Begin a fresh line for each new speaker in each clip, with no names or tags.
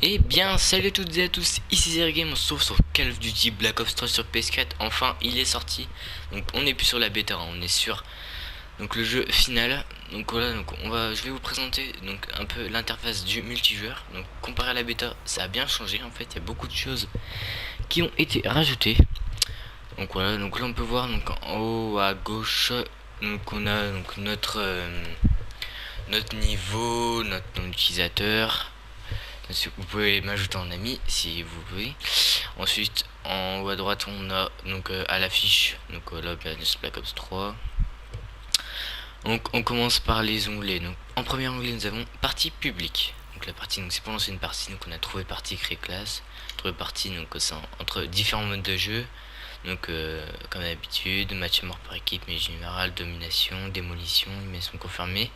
Eh bien, salut à toutes et à tous, ici Zergame, on se trouve sur Call of Duty Black Ops 3 sur PS4, enfin il est sorti, donc on n'est plus sur la bêta, on est sur donc le jeu final. Donc voilà, donc je vais vous présenter donc un peu l'interface du multijoueur. Donc comparé à la bêta, ça a bien changé en fait, il y a beaucoup de choses qui ont été rajoutées. Donc voilà, donc là on peut voir donc en haut à gauche, donc on a donc notre niveau, notre nom d'utilisateur. Vous pouvez m'ajouter en ami si vous voulez. Ensuite, en haut à droite, on a donc à l'affiche, donc là, Black Ops 3. Donc on commence par les onglets. Donc en premier onglet, nous avons partie publique. Donc la partie, donc c'est pour lancer une partie. Donc on a trouvé partie, créer classe. Trouvé partie, donc c'est entre différents modes de jeu. Donc comme d'habitude, match à mort par équipe, mais général, domination, démolition, immersion confirmée.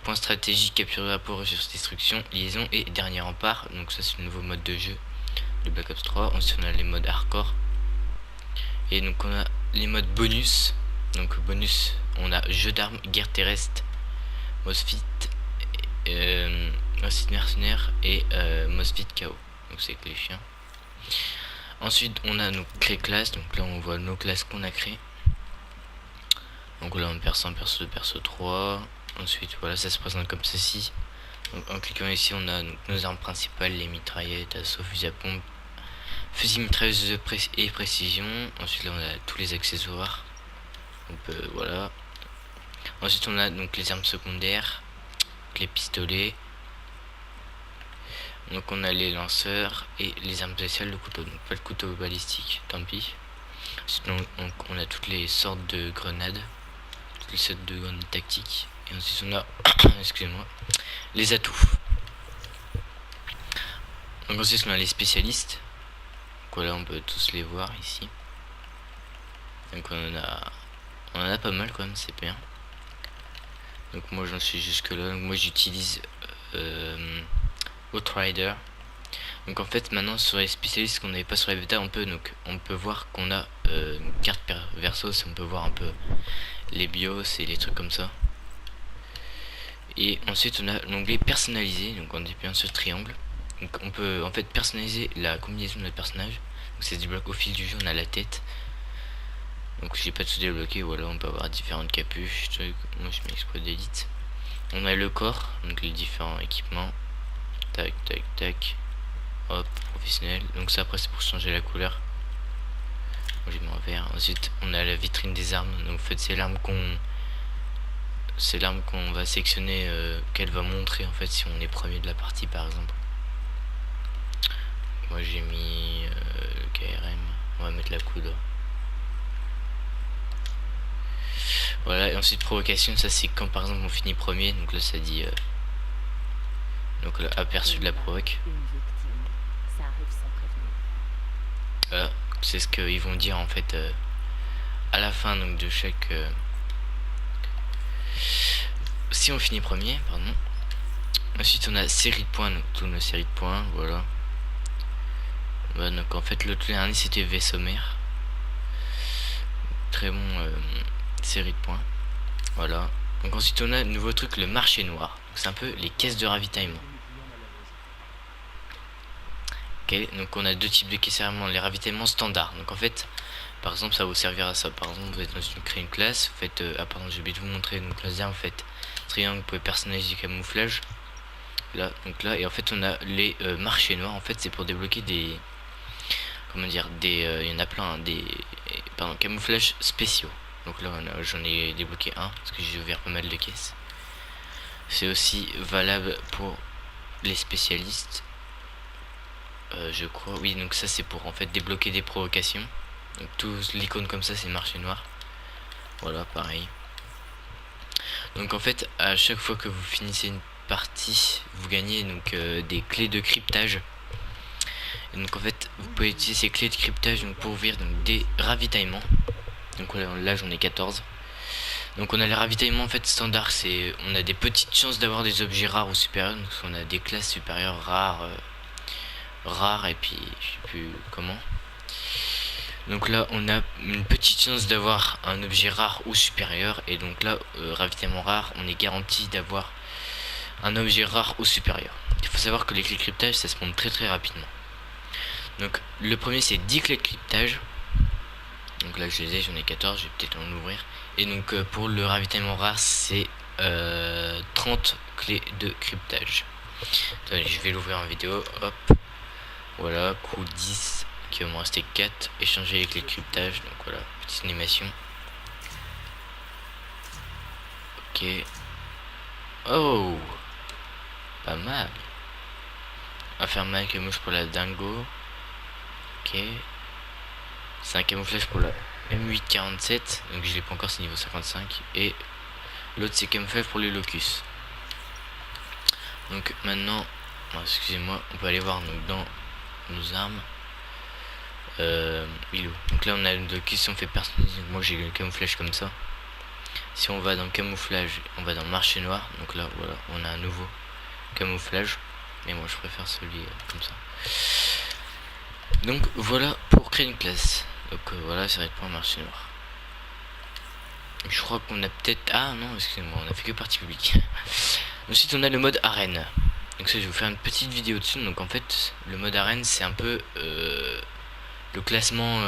Point stratégique, capture de rapport, ressources, destruction, liaison et dernier rempart. Donc ça c'est le nouveau mode de jeu de Black Ops 3. Ensuite on a les modes hardcore. Et donc on a les modes bonus. Donc bonus, on a jeu d'armes, guerre terrestre, Mosfit, Mosfit mercenaire et Mosfit KO. Donc c'est avec les chiens. Ensuite on a nos créer classes. Donc là on voit nos classes qu'on a créées. Donc là on perso 1, perso 2, perso 3. Ensuite voilà, ça se présente comme ceci. Donc en cliquant ici on a donc nos armes principales, les mitraillettes, assaut, fusil à pompe, fusil mitrailleuse et précision. Ensuite là on a tous les accessoires. Voilà. Ensuite on a donc les armes secondaires, les pistolets. Donc on a les lanceurs et les armes spéciales, le couteau. Donc pas le couteau balistique, tant pis. Ensuite on a toutes les sortes de grenades, toutes les sortes de grenades tactiques. Et ensuite on a excusez-moi, les atouts. Donc ensuite on a les spécialistes. Donc voilà, on peut tous les voir ici. Donc on en a pas mal quand même, c'est bien. Donc moi j'en suis jusque là. Donc moi j'utilise Outrider. Donc en fait maintenant sur les spécialistes qu'on n'avait pas sur la bêta, on peut voir qu'on a une carte perso, on peut voir un peu les bios et les trucs comme ça. Et ensuite on a l'onglet personnalisé. Donc on appuie sur ce triangle. Donc on peut en fait personnaliser la combinaison de notre personnage. Donc ça se débloque au fil du jeu. On a la tête. Donc j'ai pas tout débloqué. Voilà, on peut avoir différentes capuches. Moi je mets exprès d'élite. On a le corps, donc les différents équipements. Tac tac tac. Hop, professionnel. Donc ça après c'est pour changer la couleur. Moi j'ai mis en vert. Ensuite on a la vitrine des armes. Donc en fait c'est l'arme qu'on va sélectionner, qu'elle va montrer en fait si on est premier de la partie par exemple. Moi j'ai mis le KRM. On va mettre la coude. Voilà, et ensuite provocation, ça c'est quand par exemple on finit premier. Donc là ça dit donc là, aperçu de la provoque. C'est ce qu'ils vont dire en fait à la fin donc de chaque si on finit premier, pardon. Ensuite on a série de points, donc toutes nos séries de points, voilà. Donc en fait l'autre dernier c'était V sommaire. Très bon série de points. Voilà. Donc ensuite on a un nouveau truc, le marché noir. C'est un peu les caisses de ravitaillement. Ok, donc on a deux types de caisses de ravitaillement, les ravitaillements standards. Donc en fait, par exemple, ça va vous servir à ça. Par exemple, vous êtes dans une créer une classe, vous faites pardon, j'ai oublié de vous montrer. Donc là, vous faites triangle, vous pouvez personnaliser du camouflage. Là, donc là, et en fait, on a les marchés noirs. En fait, c'est pour débloquer des, comment dire, il y en a plein, pardon, camouflages spéciaux. Donc là, j'en ai débloqué un parce que j'ai ouvert pas mal de caisses. C'est aussi valable pour les spécialistes. Je crois, oui, donc ça c'est pour en fait débloquer des provocations. Donc tout l'icône comme ça c'est marché noir. Voilà, pareil. Donc en fait à chaque fois que vous finissez une partie, vous gagnez donc des clés de cryptage. Et donc en fait vous pouvez utiliser ces clés de cryptage donc, pour ouvrir donc, des ravitaillements. Donc là j'en ai 14. Donc on a les ravitaillements en fait standard, on a des petites chances d'avoir des objets rares ou supérieurs. Donc on a des classes supérieures rares et puis je sais plus comment. Donc là on a une petite chance d'avoir un objet rare ou supérieur. Et donc là ravitaillement rare, on est garanti d'avoir un objet rare ou supérieur. Il faut savoir que les clés de cryptage ça se monte très rapidement. Donc le premier c'est 10 clés de cryptage. Donc là je les ai, j'en ai 14, je vais peut-être en ouvrir. Et donc pour le ravitaillement rare c'est 30 clés de cryptage. Attendez, je vais l'ouvrir en vidéo, hop. Voilà, coup 10, qui va me rester 4, échanger les clés de cryptage, donc voilà, petite animation. Ok. Oh, pas mal. On va faire mal camouflage pour la dingo. Ok. C'est un camouflage pour la M847, donc je l'ai pas encore, c'est niveau 55. Et l'autre c'est camouflage pour les locus. Donc maintenant, excusez-moi, on peut aller voir donc, dans nos armes. Donc là on a le locus, si on fait personnaliser, moi j'ai le camouflage comme ça. Si on va dans camouflage, on va dans marché noir, donc là voilà, on a un nouveau camouflage. Mais moi je préfère celui comme ça. Donc voilà pour créer une classe. Donc voilà, ça va être pour un marché noir. Je crois qu'on a peut-être... Ah non, excusez-moi, on a fait que partie publique. Ensuite on a le mode arène. Donc ça je vais vous faire une petite vidéo dessus. Donc en fait le mode arène c'est un peu le classement...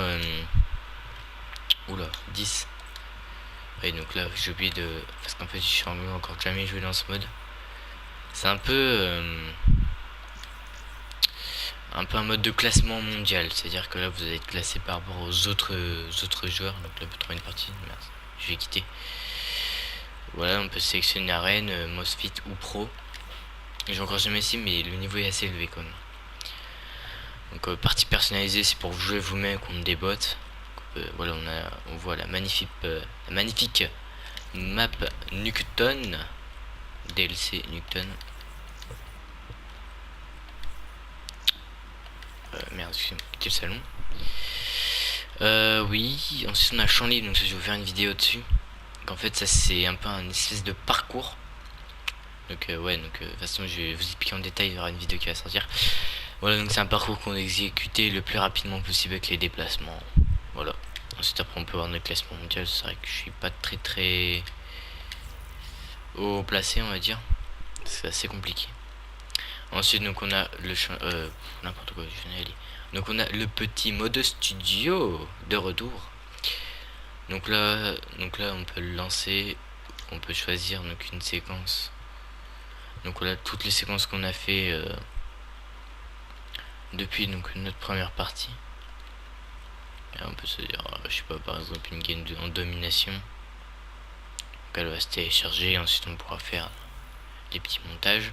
Oula, 10. Et donc là j'ai oublié de... Parce qu'en fait je suis encore jamais joué dans ce mode. C'est un peu un mode de classement mondial, c'est-à-dire que là vous allez être classé par rapport aux autres joueurs. Donc là vous trouver une partie, merde, je vais quitter. Voilà, on peut sélectionner arène, Mosfit ou pro. J'ai encore jamais essayé mais le niveau est assez élevé quand même. Donc partie personnalisée, c'est pour jouer vous-même contre des bots. Voilà, on voit la magnifique map Nuketown, DLC Nuketown. Merde, excusez-moi, quitter le salon. Oui, ensuite on a champ libre, donc ça, je vais vous faire une vidéo dessus. Donc en fait ça c'est un peu un espèce de parcours. Donc ouais, donc de toute façon je vais vous expliquer en détail, il y aura une vidéo qui va sortir. Voilà, donc c'est un parcours qu'on a exécuté le plus rapidement possible avec les déplacements. Voilà. Ensuite après on peut voir notre classement mondial, c'est vrai que je suis pas très haut placé on va dire. C'est assez compliqué. Ensuite donc on a le n'importe quoi, je viens aller. Donc on a le petit mode studio de retour. Donc là on peut le lancer, on peut choisir donc une séquence. Donc voilà toutes les séquences qu'on a fait depuis donc notre première partie. Et on peut se dire, je sais pas, par exemple une game en domination. Donc elle va se télécharger, ensuite on pourra faire les petits montages.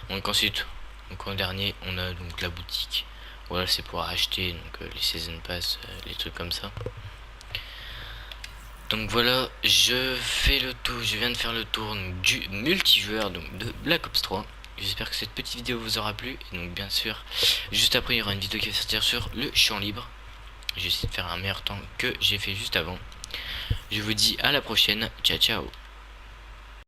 Donc ensuite, donc en dernier, on a donc la boutique. Voilà, c'est pour acheter donc les season pass, les trucs comme ça. Donc voilà, je viens de faire le tour donc, du multijoueur donc de Black Ops 3. J'espère que cette petite vidéo vous aura plu. Et donc bien sûr, juste après il y aura une vidéo qui va sortir sur le champ libre. J'essaie de faire un meilleur temps que j'ai fait juste avant. Je vous dis à la prochaine. Ciao ciao.